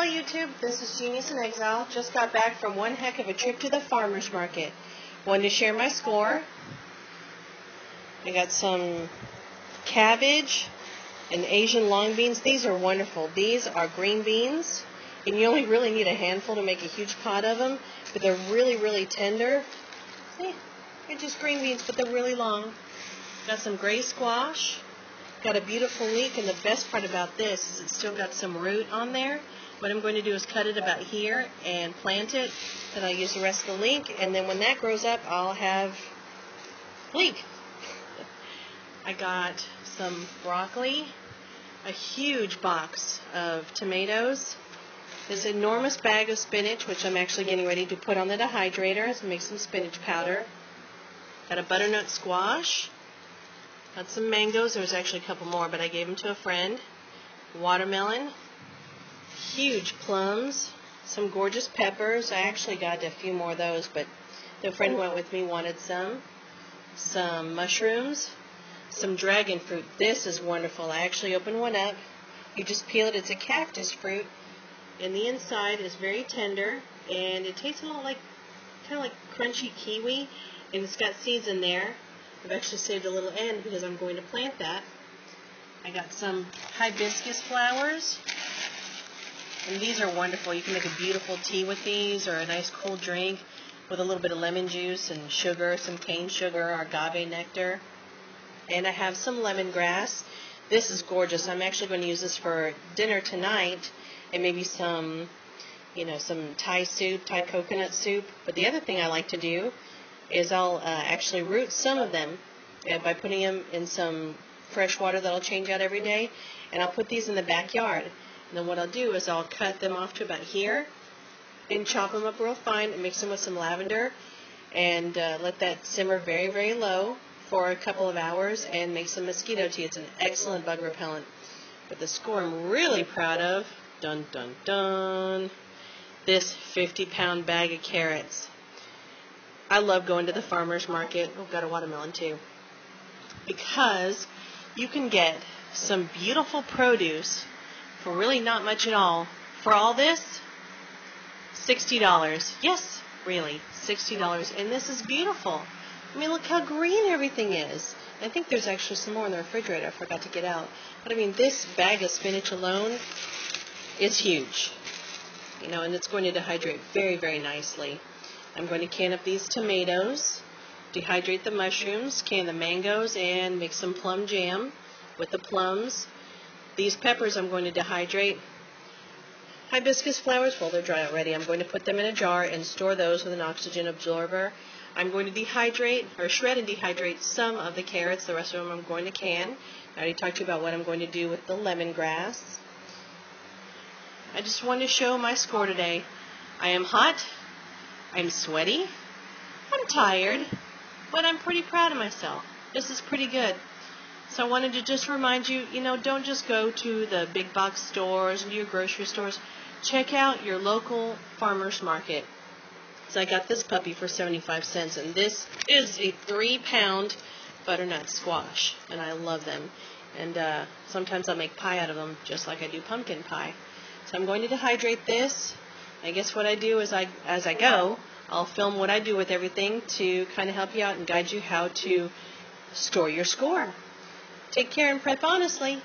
Hi YouTube, this is Genius in Exile. Just got back from one heck of a trip to the farmer's market. Wanted to share my score. I got some cabbage and Asian long beans. These are wonderful. These are green beans, and you only really need a handful to make a huge pot of them, but they're really tender. See, they're just green beans, but they're really long. Got some gray squash. Got a beautiful leek, and the best part about this is it's still got some root on there. What I'm going to do is cut it about here and plant it. Then I'll use the rest of the leek, and then when that grows up, I'll have leek. I got some broccoli, a huge box of tomatoes, this enormous bag of spinach, which I'm actually getting ready to put on the dehydrator to make some spinach powder. Got a butternut squash. Got some mangoes. There was actually a couple more, but I gave them to a friend. Watermelon. Huge plums. Some gorgeous peppers. I actually got a few more of those, but the friend who went with me wanted some. Some mushrooms. Some dragon fruit. This is wonderful. I actually opened one up. You just peel it. It's a cactus fruit. And the inside is very tender, and it tastes a little like, kind of like crunchy kiwi, and it's got seeds in there. I've actually saved a little end because I'm going to plant that. I got some hibiscus flowers, and these are wonderful. You can make a beautiful tea with these, or a nice cold drink with a little bit of lemon juice and sugar, some cane sugar, or agave nectar. And I have some lemongrass. This is gorgeous. I'm actually going to use this for dinner tonight, and maybe some, some Thai soup, Thai coconut soup. But the other thing I like to do is I'll actually root some of them by putting them in some fresh water that I'll change out every day, and I'll put these in the backyard. And then what I'll do is I'll cut them off to about here and chop them up real fine and mix them with some lavender and let that simmer very low for a couple of hours and make some mosquito tea. It's an excellent bug repellent. But the score I'm really proud of, dun dun dun, this 50-pound bag of carrots. I love going to the farmer's market. Oh, got a watermelon too. Because you can get some beautiful produce for really not much at all. For all this, $60. Yes, really, $60. And this is beautiful. I mean, look how green everything is. I think there's actually some more in the refrigerator I forgot to get out. But I mean, this bag of spinach alone is huge. And it's going to dehydrate very nicely. I'm going to can up these tomatoes, dehydrate the mushrooms, can the mangoes, and make some plum jam with the plums. These peppers I'm going to dehydrate. Hibiscus flowers, well, they're dry already. I'm going to put them in a jar and store those with an oxygen absorber. I'm going to dehydrate, or shred and dehydrate some of the carrots. The rest of them I'm going to can. I already talked to you about what I'm going to do with the lemongrass. I just wanted to show my score today. I am hot. I'm sweaty, I'm tired, but I'm pretty proud of myself. This is pretty good. So I wanted to just remind you, don't just go to the big box stores and your grocery stores. Check out your local farmer's market. So I got this puppy for 75 cents, and this is a 3-pound butternut squash, and I love them. And sometimes I'll make pie out of them, just like I do pumpkin pie. So I'm going to dehydrate this. I guess what I do is as I go, I'll film what I do with everything to kind of help you out and guide you how to store your score. Take care and prep honestly.